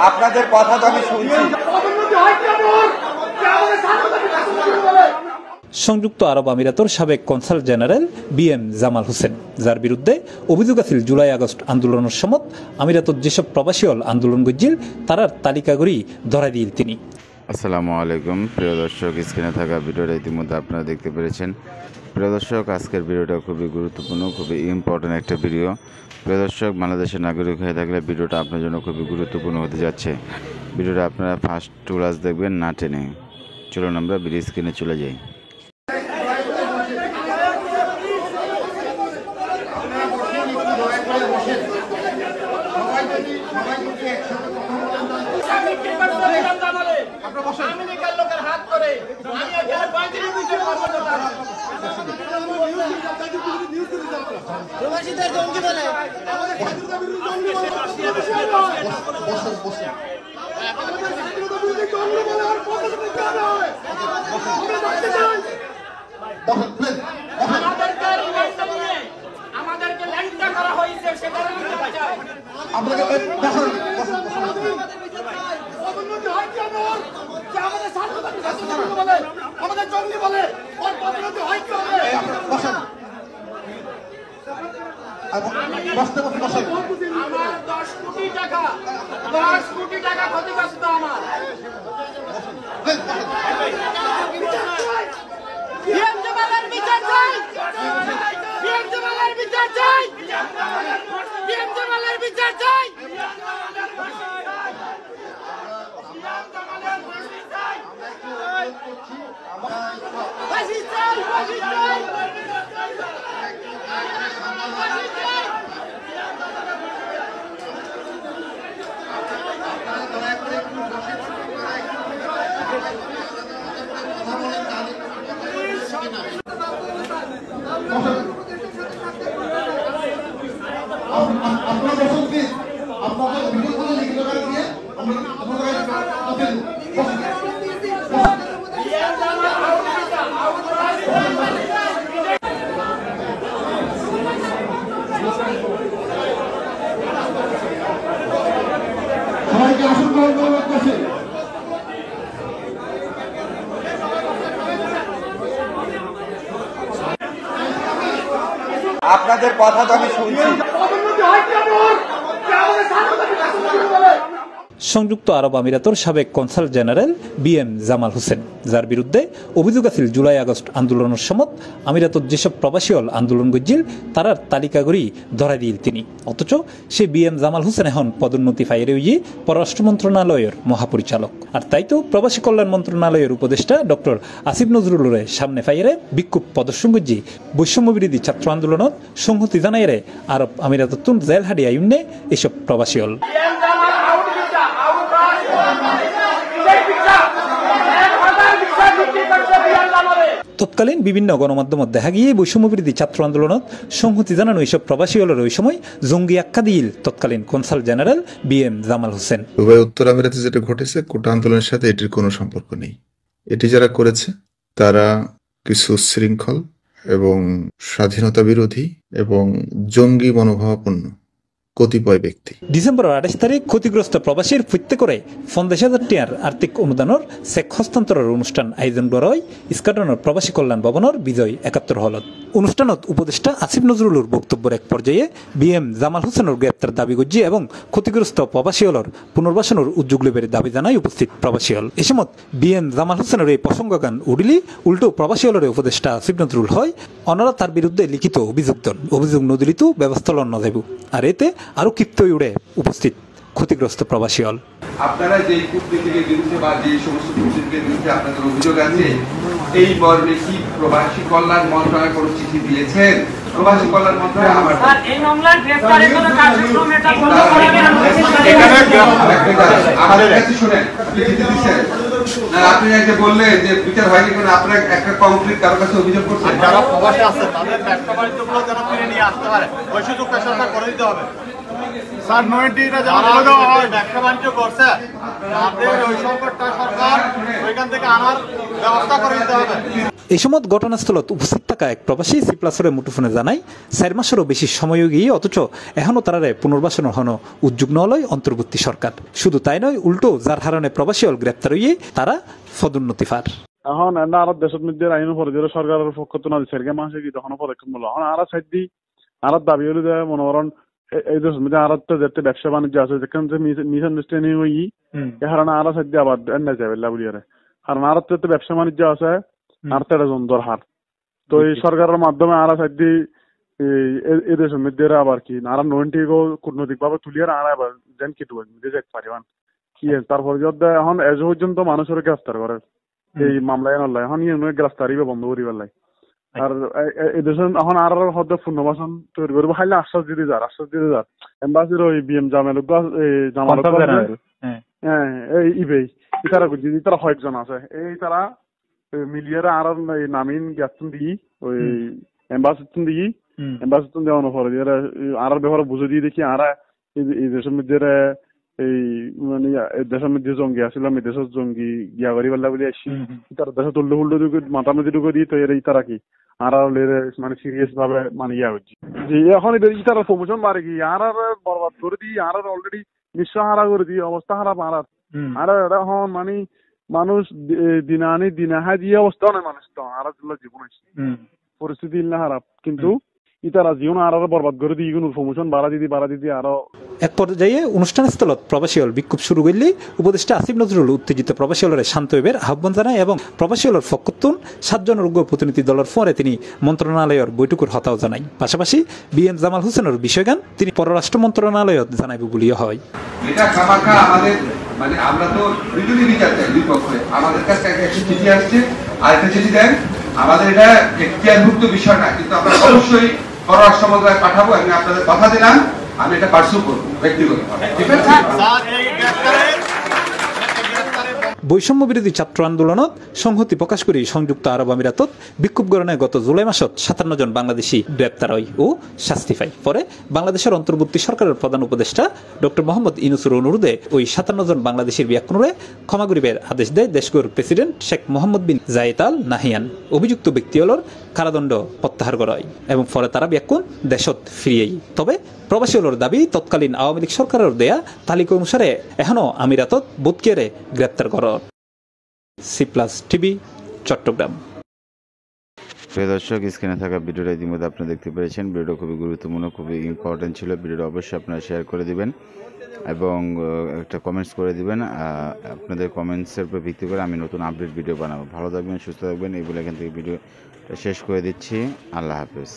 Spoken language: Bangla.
আপনাদের কথা তো আমি শুনছি। সংযুক্ত আরব আমিরাতর সাবেক consul general BM Jamal Hossain, যার বিরুদ্ধে অভিযোগ আছিল জুলাই আগস্ট আন্দোলনের সময় আমিরাতত যেসব প্রবাসী হল আন্দোলন গজ্জিল তারার তালিকাগুলি ধরা দিল তিনি। আসসালামু আলাইকুম প্রিয় দর্শক, স্ক্রিনে থাকা ভিডিওটা ইতিমধ্যে আপনারা দেখতে পেরেছেন। প্রিয় দর্শক, আজকের ভিডিওটা খুবই গুরুত্বপূর্ণ, খুবই ইম্পর্টেন্ট একটা ভিডিও। প্রিয় দর্শক, বাংলাদেশের নাগরিক হয়ে থাকলে ভিডিওটা আপনার জন্য খুবই গুরুত্বপূর্ণ হতে যাচ্ছে। ভিডিওটা আপনারা ফার্স্ট টু লাস্ট দেখবেন, না টেনে। চলুন আমরা ভিডিও স্ক্রিনে চলে যাই। আমাদেরকে ল্যাংটা করা হয়েছে, সেটা আমাদের জঙ্গি বলে আমার 10 কোটি টাকা ক্ষতিগ্রস্ত। আমার বিচার চাই, বিচার চাই, বিচার চাই। আপনাদের কথা তো আমি শুনছি। সংযুক্ত আরব আমিরাতর সাবেক consul general BM Jamal Hossain, যার বিরুদ্ধে অভিযোগ আছিল জুলাই আগস্ট আন্দোলনের সময় আমিরাতত যেসব প্রবাসী হল আন্দোলন গজ্জিল তারার তালিকাগুলি ধরা দিল তিনি। অথচ সে BM জামাল হোসেন এখন পদোন্নতি পাইরে হইয়ে পররাষ্ট্র মন্ত্রণালয়ের মহাপরিচালক। আর তাই তো প্রবাসী কল্যাণ মন্ত্রণালয়ের উপদেষ্টা ডক্টর আসিফ নজরুলের সামনে পাইরে বিক্ষোভ প্রদর্শন গজ্জি বৈষম্য বিরোধী ছাত্র আন্দোলনত সংহতি জানাইরে আরব আমিরাততুন জেল হাডি আইনে এসব প্রবাসী হল। তৎকালীন বিভিন্ন গণমাধ্যমত দেখা গিয়ে বৈষম্যবিরোধী ছাত্র আন্দোলনত সংহতি জানানো এইসব প্রবাসী হলের ওই সময় জঙ্গি আখ্যা দিল তৎকালীন consul general BM Jamal Hossain. Dubai উত্তর আমিরাতে যেটা ঘটেছে কোটা আন্দোলনের সাথে এটির কোনো সম্পর্ক নেই। এটি যারা করেছে তারা কিছু শৃঙ্খল এবং স্বাধীনতা বিরোধী এবং জঙ্গি মনোভাবাপন্ন কতিপয় ব্যক্তি। ডিসেম্বরের 28 তারিখ ক্ষতিগ্রস্ত প্রবাসীর প্রত্যেক করে 50,000 টাকার আর্থিক অনুদানের চেক হস্তান্তরের অনুষ্ঠান আয়োজন করা হয় স্কটনের প্রবাসী কল্যাণ ভবনের বিজয় 71 হলত। অনুষ্ঠানত উপদেষ্টা আসিফ নজরুলের বক্তব্যের এক পর্যায়ে BM জামাল হোসেনের গ্রেপ্তার দাবি গজ্জি এবং ক্ষতিগ্রস্ত প্রবাসী হলের পুনর্বাসনের উদ্যোগ লেবের দাবি জানায় উপস্থিত প্রবাসী হল। এ সময় BM জামাল হোসেনের এই প্রসঙ্গগান উড়িলি উল্টো প্রবাসী হলের উপদেষ্টা আসিফ নজরুল হয় অনারা তার বিরুদ্ধে লিখিত অভিযোগ নদিলিত ব্যবস্থা লন যাব। আর এতে আরো ক্ষিপ্ত উড়ে উপস্থিত ক্ষতিগ্রস্ত প্রবাসী হল। আপনারা যে কূটনীতির বিরুদ্ধে বা যে সমস্ত কূটনীতির বিরুদ্ধে আপনাদের অভিযোগ আছে এই মর্মে কি প্রবাসী কল্যাণ মন্ত্রণালয় কোনো চিঠি দিয়েছেন? প্রবাসী কল্যাণ মন্ত্রণালয় এই মামলার গ্রেফতারের কোনো কার্যক্রম এটা বন্ধ করা হবে। আমাদের কাছে শুনেন কি চিঠি দিয়েছেন না? আপনি যে বললেন যে বিচার হয়নি, কোনো আপনার একটা কংক্রিট কারো কাছে অভিযোগ করছেন? যারা প্রবাসী আছে তাদের ব্যবসা বাণিজ্যগুলো যেন ফিরে নিয়ে আসতে পারে ওই সুযোগটা সরকার করে দিতে হবে। স্যার 90টা যেমন তুলে দেওয়া হয় ব্যবসা বাণিজ্য করছে তাদের ওই সংকটটা সরকার ওইখান থেকে আনার ব্যবস্থা করে দিতে হবে। এই সময় ঘটনাস্থলত উপস্থিত থাকা এক প্রবাসী সিপ্লাসরে মুঠোফোনে জানায় 4 মাসেরও বেশি সময়ও গিয়ে অথচ এখনো তারারে পুনর্বাসনের হন উদ্যোগ নলয় অন্তর্বর্তী সরকার। শুধু তাই নয়, উল্টো যার হারণে প্রবাসী হল গ্রেপ্তার হইয়ে তারা পদোন্নতি পার। এখন আর দেশের মধ্যে আইন পরে যে সরকারের পক্ষ তো না সেরকে মাসে কি তখন পদক্ষেপ মূল্য এখন আর সাইড দি আর দাবি হলো যে মনে করেন এই দেশের মধ্যে আর তো যেতে ব্যবসা বাণিজ্য আছে যেখানে যে মিস আন্ডারস্ট্যান্ডিং হই এ হারানা আর সাইড দিয়ে আবার এনে যাবে লাবুলিয়ারে কারণ আর তো ব্যবসা বাণিজ্য আছে আর তেরো জন দরকার তো এই সরকারের মাধ্যমে আর সাইড দি এই দেশের মধ্যে আবার কি আর 90 কূটনৈতিক ভাবে তুলিয়ে আর আবার যেন কি যেতে পারিবান কি তারপরে যদি এখন এজ পর্যন্ত মানুষের গ্রেফতার করে এই মামলায় নয় এখন গ্রেফতারি বন্ধ করিবার লাই আর এই দেশে এখন আর হয়তো পুনর্বাসন তৈরি করবো খাইলে আশ্বাস দিতে যার এম্বাসির ওই বিএম জামাল এই ইবেই ইতারা বুঝি ইতারা কয়েকজন আছে এই তারা মিলিয়ারে আর নামিন গ্যাসন দিই ওই এম্বাসির দিই এম্বাসির দেওয়ানো পরে আর ব্যাপারে বুঝে দিয়ে দেখি আর এই দেশের মধ্যে এই মানে দেশের মধ্যে জঙ্গি আসছিলাম এই দেশের জঙ্গি গিয়া করি পাল্লা বলে আসছি তার দেশে তুললে হুল্লো মাতামাতি ঢুকে দিই তো এই তারা কি আর মানে সিরিয়াস ভাবে মানে ইয়া হচ্ছে যে এখন তারা প্রমোশন বাড়ে কি আর বরবাদ করে দিই আর অলরেডি নিঃস্ব হারা করে দিই অবস্থা খারাপ আর এখন মানে মানুষ দিনে আনি দিনে হাই দিয়ে অবস্থা নেই মানুষ তো আর জীবন আছে পরিস্থিতি না খারাপ কিন্তু ইতারা জীবন আর বরবাদ করে দিই কোনো প্রমোশন বাড়া দিদি আরো। এক পর্যায়ে অনুষ্ঠানস্থলত প্রবাসী হল বিক্ষোভ শুরু করলে উপদেষ্টা আসিফ নজরুল উত্তেজিত প্রবাসী হলের শান্ত হইবার আহ্বান জানায় এবং প্রবাসী হলের পক্ষতুন 7 জন যোগ্য প্রতিনিধি দলের পরে তিনি মন্ত্রণালয়ের বৈঠকের হতাও জানায়। পাশাপাশি বিএম জামাল হোসেনের বিষয়গান তিনি পররাষ্ট্র মন্ত্রণালয়ত জানাইব বলিও হয়। এটা খামাখা আমাদের মানে আমরা তো দুজনই বিচার চাই দুই পক্ষে আমাদের কাছে একটা চিঠি আসছে আর একটা চিঠি দেন আমাদের এটা এখতিয়ারভুক্ত বিষয় না কিন্তু আমরা অবশ্যই পররাষ্ট্র মন্ত্রণালয়ে পাঠাবো এবং আপনাদের কথা দিলাম আমি এটা পার্সু করবো ব্যক্তিগতভাবে ঠিক আছে। বৈষম্য বিরোধী ছাত্র আন্দোলনত সংহতি প্রকাশ করে সংযুক্ত আরব আমিরাতত বিক্ষোভ গণনে গত জুলাই মাসত 57 জন বাংলাদেশি গ্রেপ্তার হয় ও শাস্তি পায়। পরে বাংলাদেশের অন্তর্বর্তী সরকারের প্রধান উপদেষ্টা ডক্টর মোহাম্মদ ইউনূসের অনুরোধে ওই 57 জন বাংলাদেশির ব্যাকুণে ক্ষমা করিবার আদেশ দেয় দেশগুলোর প্রেসিডেন্ট শেখ মোহাম্মদ বিন জায়েদ আল নাহিয়ান। অভিযুক্ত ব্যক্তিগুলোর কারাদণ্ড প্রত্যাহার করা হয় এবং পরে তারা ব্যাকুণ দেশত ফিরিয়েই। তবে প্রবাসী হলোর দাবি তৎকালীন আওয়ামী লীগ সরকারের দেয়া তালিকা অনুসারে এখনো আমিরাতত বোধকেরে গ্রেপ্তার করা। C plus TV, Chattogram. প্রিয় দর্শক, স্ক্রিনে থাকা ভিডিওটা ইতিমধ্যে আপনারা দেখতে পেরেছেন। ভিডিওটা খুবই গুরুত্বপূর্ণ, খুবই ইম্পর্টেন্ট ছিল। ভিডিওটা অবশ্যই আপনারা শেয়ার করে দিবেন এবং একটা কমেন্টস করে দিবেন। আপনাদের কমেন্টসের উপর ভিত্তি করে আমি নতুন আপডেট ভিডিও বানাবো। ভালো থাকবেন, সুস্থ থাকবেন। এই বলে এখান থেকে ভিডিও শেষ করে দিচ্ছি। আল্লাহ হাফেজ।